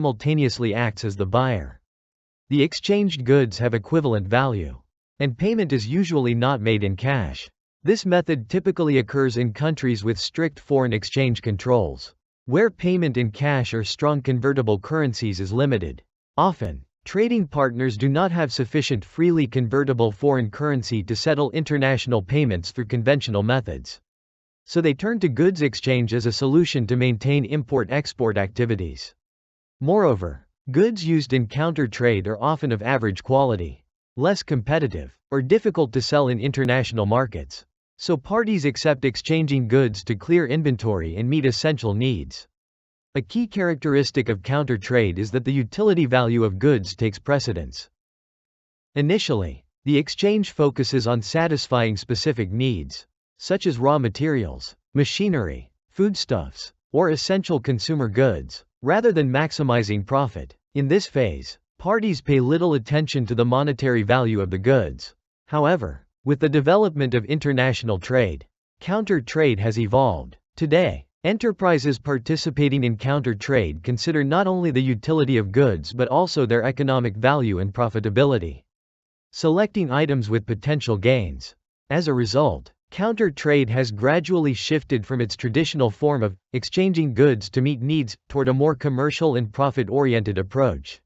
simultaneously acts as the buyer. The exchanged goods have equivalent value, and payment is usually not made in cash. This method typically occurs in countries with strict foreign exchange controls, where payment in cash or strong convertible currencies is limited. Often, trading partners do not have sufficient freely convertible foreign currency to settle international payments through conventional methods. So they turn to goods exchange as a solution to maintain import-export activities. Moreover, goods used in counter trade are often of average quality, less competitive, or difficult to sell in international markets. So parties accept exchanging goods to clear inventory and meet essential needs. A key characteristic of counter trade is that the utility value of goods takes precedence. Initially, the exchange focuses on satisfying specific needs, such as raw materials, machinery, foodstuffs, or essential consumer goods, rather than maximizing profit. In this phase, parties pay little attention to the monetary value of the goods. However, with the development of international trade, counter trade has evolved. Today, enterprises participating in counter trade consider not only the utility of goods but also their economic value and profitability, selecting items with potential gains. As a result, counter trade has gradually shifted from its traditional form of exchanging goods to meet needs toward a more commercial and profit-oriented approach.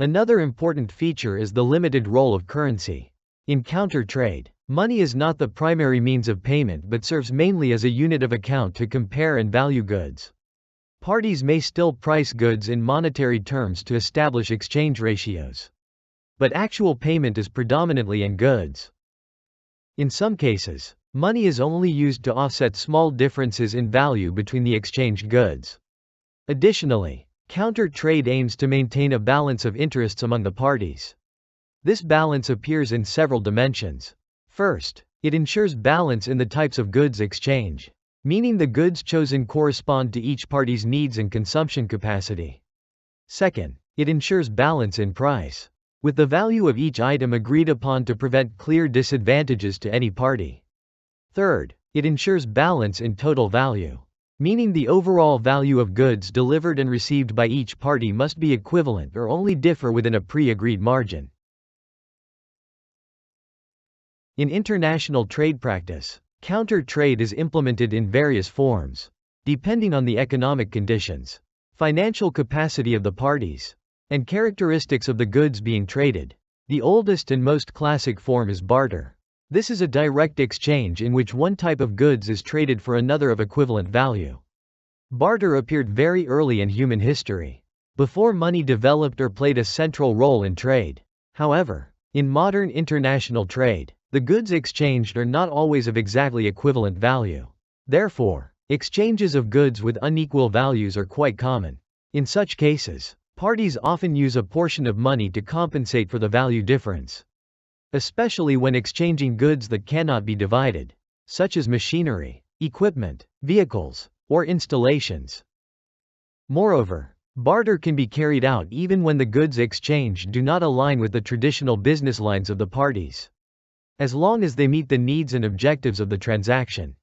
Another important feature is the limited role of currency. In counter trade, money is not the primary means of payment but serves mainly as a unit of account to compare and value goods. Parties may still price goods in monetary terms to establish exchange ratios, but actual payment is predominantly in goods. In some cases, money is only used to offset small differences in value between the exchanged goods. Additionally, counter trade aims to maintain a balance of interests among the parties. This balance appears in several dimensions. First, it ensures balance in the types of goods exchanged, meaning the goods chosen correspond to each party's needs and consumption capacity. Second, it ensures balance in price, with the value of each item agreed upon to prevent clear disadvantages to any party. Third, it ensures balance in total value, meaning the overall value of goods delivered and received by each party must be equivalent or only differ within a pre-agreed margin. In international trade practice, counter trade is implemented in various forms, depending on the economic conditions, financial capacity of the parties, and characteristics of the goods being traded. The oldest and most classic form is barter. This is a direct exchange in which one type of goods is traded for another of equivalent value. Barter appeared very early in human history, before money developed or played a central role in trade. However, in modern international trade, the goods exchanged are not always of exactly equivalent value. Therefore, exchanges of goods with unequal values are quite common. In such cases, parties often use a portion of money to compensate for the value difference, especially when exchanging goods that cannot be divided, such as machinery, equipment, vehicles, or installations. Moreover, barter can be carried out even when the goods exchanged do not align with the traditional business lines of the parties, as long as they meet the needs and objectives of the transaction.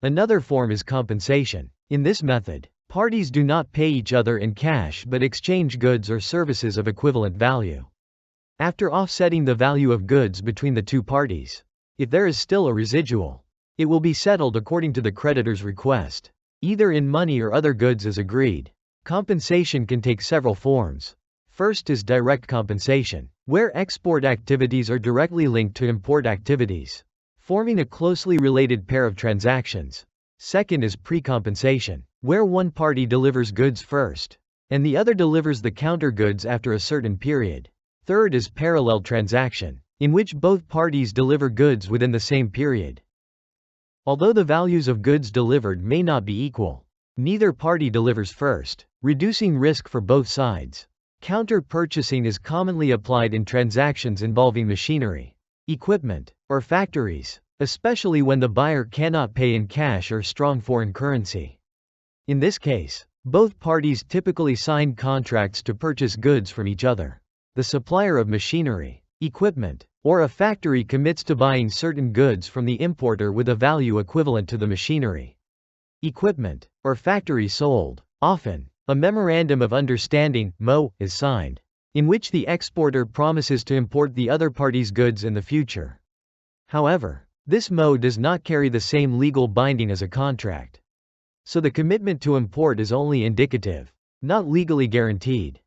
Another form is compensation. In this method, parties do not pay each other in cash but exchange goods or services of equivalent value. After offsetting the value of goods between the two parties, if there is still a residual, it will be settled according to the creditor's request, either in money or other goods as agreed. Compensation can take several forms. First is direct compensation, where export activities are directly linked to import activities, forming a closely related pair of transactions. Second is pre-compensation, where one party delivers goods first, and the other delivers the counter goods after a certain period. Third is parallel transaction, in which both parties deliver goods within the same period. Although the values of goods delivered may not be equal, neither party delivers first, reducing risk for both sides. Counter purchasing is commonly applied in transactions involving machinery, equipment, or factories, especially when the buyer cannot pay in cash or strong foreign currency. In this case, both parties typically sign contracts to purchase goods from each other. The supplier of machinery, equipment, or a factory commits to buying certain goods from the importer with a value equivalent to the machinery, equipment, or factory sold. Often, A Memorandum of Understanding (MO) is signed, in which the exporter promises to import the other party's goods in the future. However, this MO does not carry the same legal binding as a contract. So the commitment to import is only indicative, not legally guaranteed.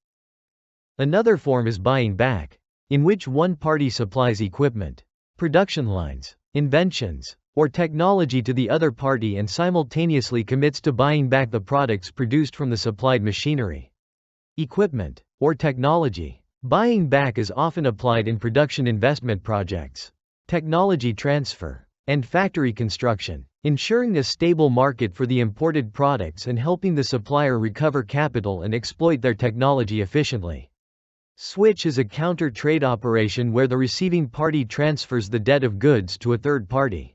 Another form is buying back, in which one party supplies equipment, production lines, inventions, or technology to the other party and simultaneously commits to buying back the products produced from the supplied machinery, equipment, or technology. Buying back is often applied in production investment projects, technology transfer, and factory construction, ensuring a stable market for the imported products and helping the supplier recover capital and exploit their technology efficiently. Switch is a counter-trade operation where the receiving party transfers the debt of goods to a third party,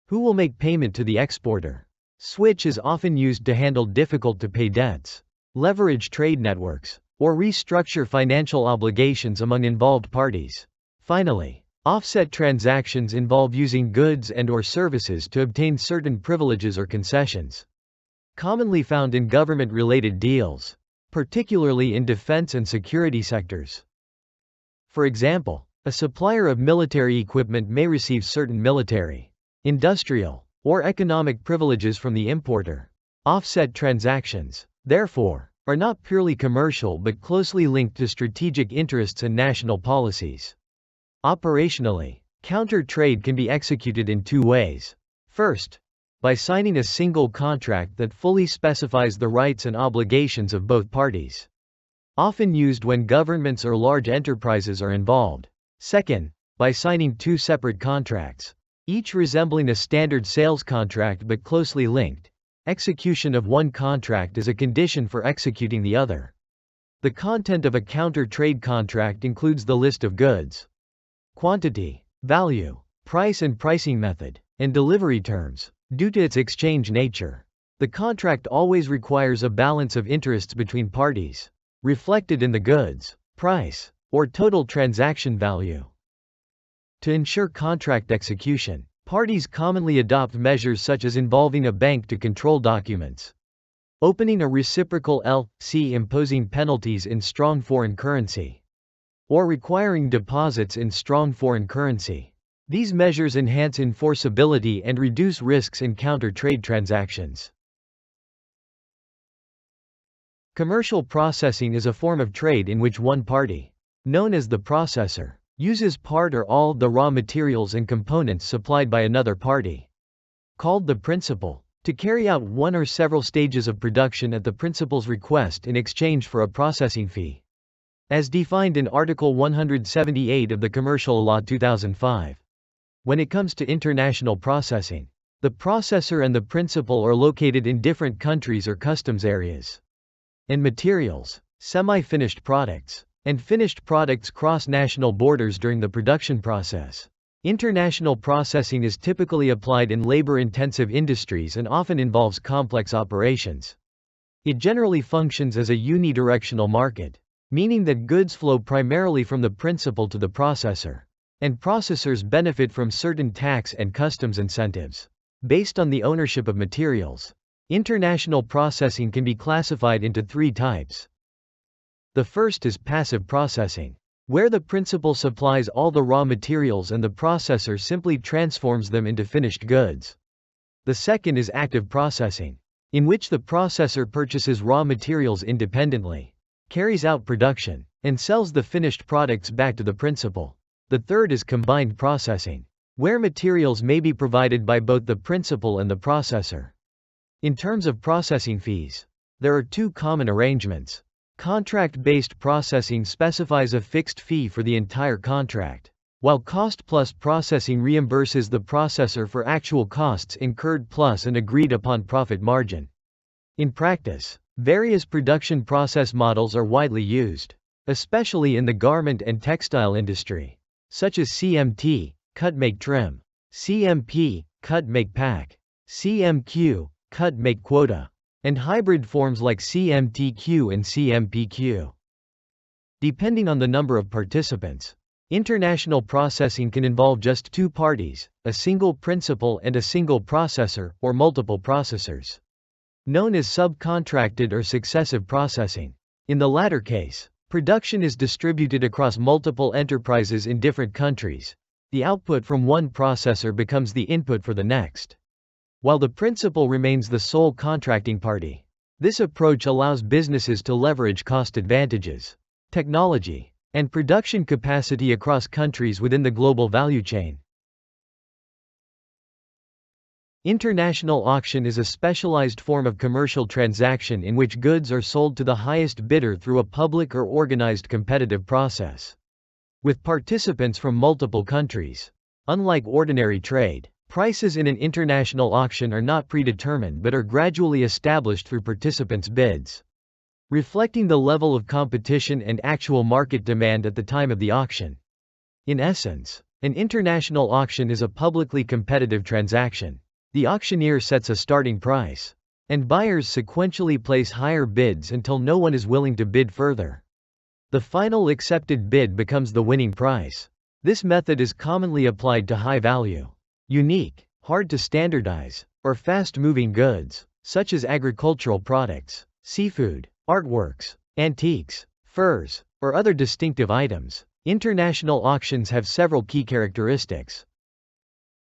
who will make payment to the exporter. Switch is often used to handle difficult-to-pay debts, leverage trade networks, or restructure financial obligations among involved parties. Finally, offset transactions involve using goods and/or services to obtain certain privileges or concessions, commonly found in government-related deals, particularly in defense and security sectors. For example, a supplier of military equipment may receive certain military, industrial, or economic privileges from the importer. Offset transactions, therefore, are not purely commercial but closely linked to strategic interests and national policies. Operationally, counter-trade can be executed in two ways. First, by signing a single contract that fully specifies the rights and obligations of both parties, often used when governments or large enterprises are involved. Second, by signing two separate contracts, each resembling a standard sales contract but closely linked. Execution of one contract is a condition for executing the other. The content of a counter-trade contract includes the list of goods, quantity, value, price and pricing method, and delivery terms. Due to its exchange nature, the contract always requires a balance of interests between parties, reflected in the goods, price, or total transaction value. To ensure contract execution, parties commonly adopt measures such as involving a bank to control documents, opening a reciprocal LC, imposing penalties in strong foreign currency, or requiring deposits in strong foreign currency. These measures enhance enforceability and reduce risks in counter-trade transactions. Commercial processing is a form of trade in which one party, known as the processor, uses part or all of the raw materials and components supplied by another party, called the principal, to carry out one or several stages of production at the principal's request in exchange for a processing fee, as defined in Article 178 of the Commercial Law 2005. When it comes to international processing, the processor and the principal are located in different countries or customs areas. And materials, semi-finished products, and finished products cross national borders during the production process. International processing is typically applied in labor-intensive industries and often involves complex operations. It generally functions as a unidirectional market, meaning that goods flow primarily from the principal to the processor, and processors benefit from certain tax and customs incentives. Based on the ownership of materials, international processing can be classified into three types. The first is passive processing, where the principal supplies all the raw materials and the processor simply transforms them into finished goods. The second is active processing, in which the processor purchases raw materials independently, carries out production, and sells the finished products back to the principal. The third is combined processing, where materials may be provided by both the principal and the processor. In terms of processing fees, there are two common arrangements. Contract-based processing specifies a fixed fee for the entire contract, while cost-plus processing reimburses the processor for actual costs incurred plus an agreed-upon profit margin. In practice, various production process models are widely used, especially in the garment and textile industry, such as CMT, cut make trim, CMP, cut make pack, CMQ, cut make quota, and hybrid forms like CMTQ and CMPQ. Depending on the number of participants, international processing can involve just two parties, a single principal and a single processor, or multiple processors. known as subcontracted or successive processing. In the latter case, production is distributed across multiple enterprises in different countries. The output from one processor becomes the input for the next, while the principal remains the sole contracting party. This approach allows businesses to leverage cost advantages, technology, and production capacity across countries within the global value chain. International auction is a specialized form of commercial transaction in which goods are sold to the highest bidder through a public or organized competitive process, with participants from multiple countries. Unlike ordinary trade, prices in an international auction are not predetermined but are gradually established through participants' bids, reflecting the level of competition and actual market demand at the time of the auction. In essence, an international auction is a publicly competitive transaction. The auctioneer sets a starting price, and buyers sequentially place higher bids until no one is willing to bid further. The final accepted bid becomes the winning price. This method is commonly applied to high-value, unique, hard to standardize, or fast-moving goods, such as agricultural products, seafood, artworks, antiques, furs, or other distinctive items. International auctions have several key characteristics.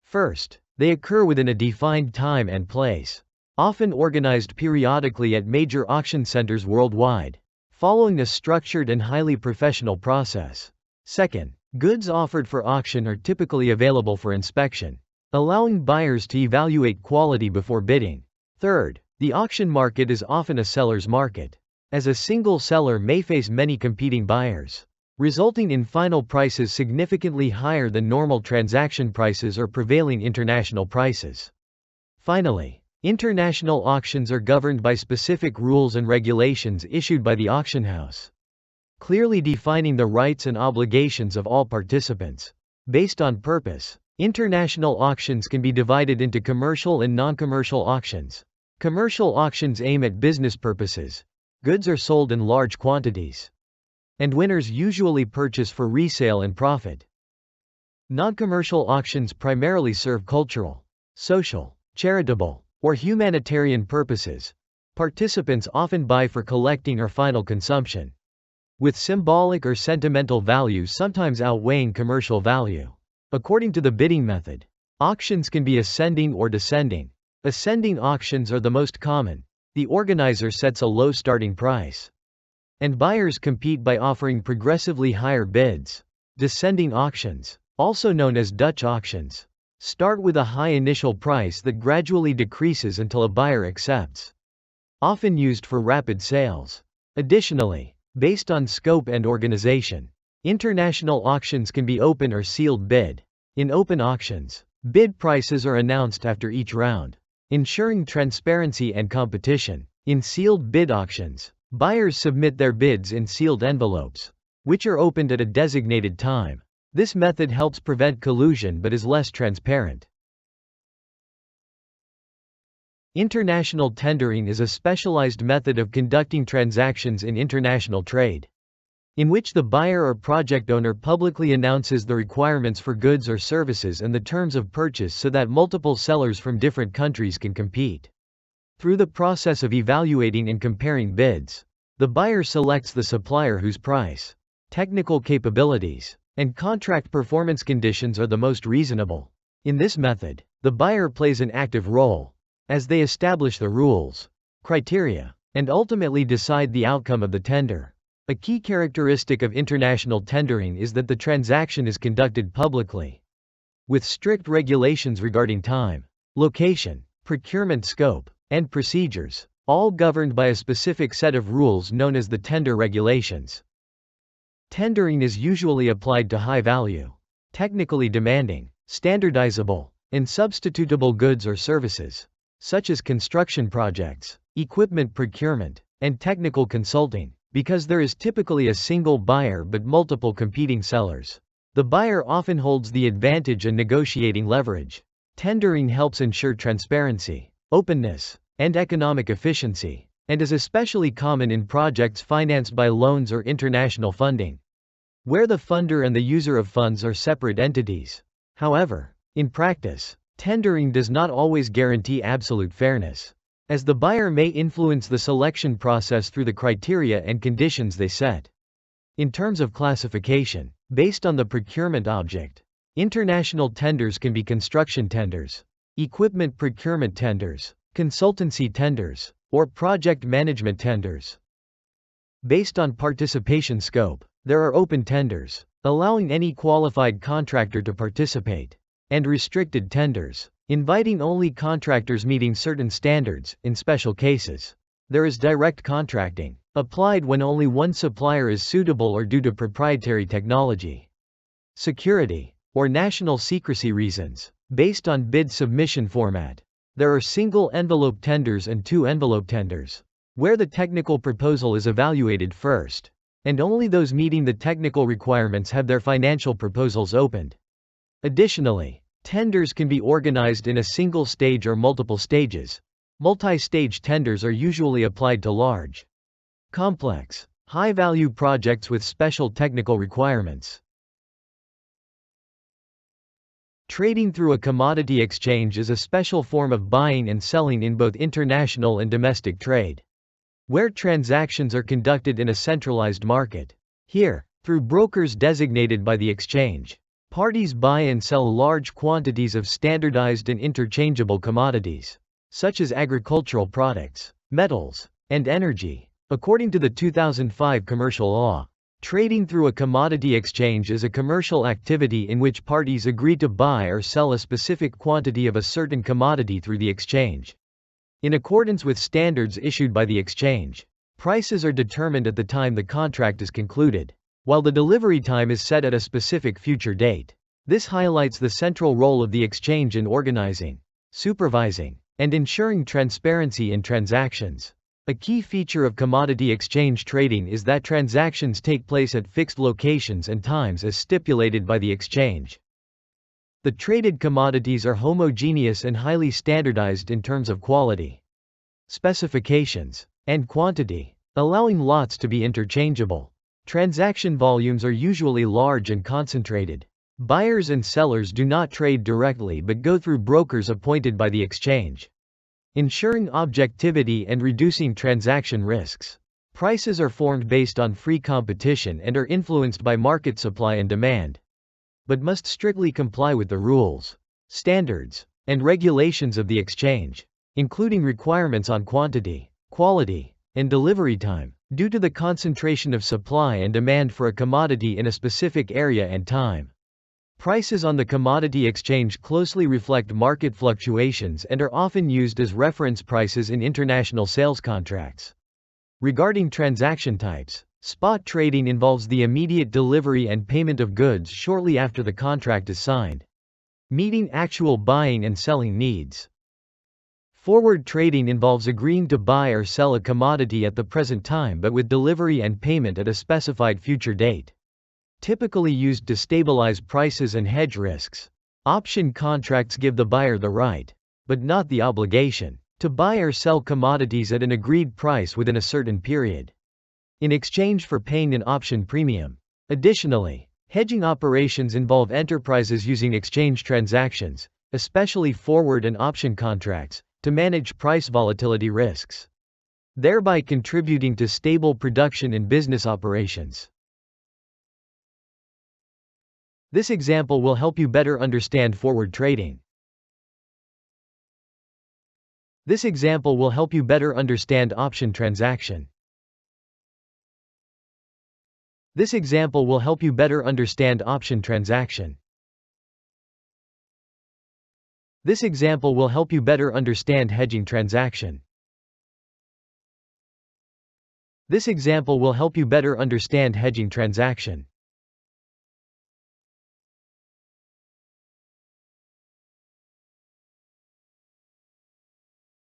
First, they occur within a defined time and place, often organized periodically at major auction centers worldwide, following a structured and highly professional process. Second, goods offered for auction are typically available for inspection, allowing buyers to evaluate quality before bidding. Third, the auction market is often a seller's market, as a single seller may face many competing buyers, resulting in final prices significantly higher than normal transaction prices or prevailing international prices. Finally, international auctions are governed by specific rules and regulations issued by the auction house, clearly defining the rights and obligations of all participants. Based on purpose, international auctions can be divided into commercial and non-commercial auctions. Commercial auctions aim at business purposes. Goods are sold in large quantities, and winners usually purchase for resale and profit. Non-commercial auctions primarily serve cultural, social, charitable, or humanitarian purposes. Participants often buy for collecting or final consumption, with symbolic or sentimental value sometimes outweighing commercial value. According to the bidding method, auctions can be ascending or descending. Ascending auctions are the most common. The organizer sets a low starting price, and buyers compete by offering progressively higher bids. Descending auctions, also known as Dutch auctions, start with a high initial price that gradually decreases until a buyer accepts, often used for rapid sales. Additionally, based on scope and organization, international auctions can be open or sealed bid. In open auctions, bid prices are announced after each round, ensuring transparency and competition. In sealed bid auctions, buyers submit their bids in sealed envelopes, which are opened at a designated time. This method helps prevent collusion but is less transparent. International tendering is a specialized method of conducting transactions in international trade, in which the buyer or project owner publicly announces the requirements for goods or services and the terms of purchase so that multiple sellers from different countries can compete. Through the process of evaluating and comparing bids, the buyer selects the supplier whose price, technical capabilities, and contract performance conditions are the most reasonable. In this method, the buyer plays an active role, as they establish the rules, criteria, and ultimately decide the outcome of the tender. A key characteristic of international tendering is that the transaction is conducted publicly, with strict regulations regarding time, location, procurement scope, and procedures, all governed by a specific set of rules known as the tender regulations. Tendering is usually applied to high-value, technically demanding, standardizable, and substitutable goods or services, such as construction projects, equipment procurement, and technical consulting, because there is typically a single buyer but multiple competing sellers. The buyer often holds the advantage and negotiating leverage. Tendering helps ensure transparency, openness, and economic efficiency, and is especially common in projects financed by loans or international funding, where the funder and the user of funds are separate entities. However, in practice, tendering does not always guarantee absolute fairness, as the buyer may influence the selection process through the criteria and conditions they set. In terms of classification, based on the procurement object, international tenders can be construction tenders, equipment procurement tenders, consultancy tenders, or project management tenders. Based on participation scope, there are open tenders, allowing any qualified contractor to participate, and restricted tenders, inviting only contractors meeting certain standards. In special cases, there is direct contracting, applied when only one supplier is suitable or due to proprietary technology, security, or national secrecy reasons. Based on bid submission format, there are single envelope tenders and two envelope tenders, where the technical proposal is evaluated first, and only those meeting the technical requirements have their financial proposals opened. Additionally, tenders can be organized in a single stage or multiple stages. Multi-stage tenders are usually applied to large, complex, high-value projects with special technical requirements. Trading through a commodity exchange is a special form of buying and selling in both international and domestic trade, where transactions are conducted in a centralized market. Here, through brokers designated by the exchange, parties buy and sell large quantities of standardized and interchangeable commodities, such as agricultural products, metals, and energy. According to the 2005 commercial law, trading through a commodity exchange is a commercial activity in which parties agree to buy or sell a specific quantity of a certain commodity through the exchange. In accordance with standards issued by the exchange, prices are determined at the time the contract is concluded, while the delivery time is set at a specific future date. This highlights the central role of the exchange in organizing, supervising, and ensuring transparency in transactions. A key feature of commodity exchange trading is that transactions take place at fixed locations and times as stipulated by the exchange. The traded commodities are homogeneous and highly standardized in terms of quality, specifications, and quantity, allowing lots to be interchangeable. Transaction volumes are usually large and concentrated. Buyers and sellers do not trade directly but go through brokers appointed by the exchange, ensuring objectivity and reducing transaction risks. Prices are formed based on free competition and are influenced by market supply and demand, but must strictly comply with the rules, standards, and regulations of the exchange, including requirements on quantity, quality, and delivery time. Due to the concentration of supply and demand for a commodity in a specific area and time, prices on the commodity exchange closely reflect market fluctuations and are often used as reference prices in international sales contracts. Regarding transaction types, spot trading involves the immediate delivery and payment of goods shortly after the contract is signed, meeting actual buying and selling needs. Forward trading involves agreeing to buy or sell a commodity at the present time but with delivery and payment at a specified future date, typically used to stabilize prices and hedge risks. Option contracts give the buyer the right, but not the obligation, to buy or sell commodities at an agreed price within a certain period, in exchange for paying an option premium. Additionally, hedging operations involve enterprises using exchange transactions, especially forward and option contracts, to manage price volatility risks, thereby contributing to stable production in business operations. This example will help you better understand forward trading. This example will help you better understand option transaction. This example will help you better understand option transaction. This example will help you better understand hedging transaction. This example will help you better understand hedging transaction.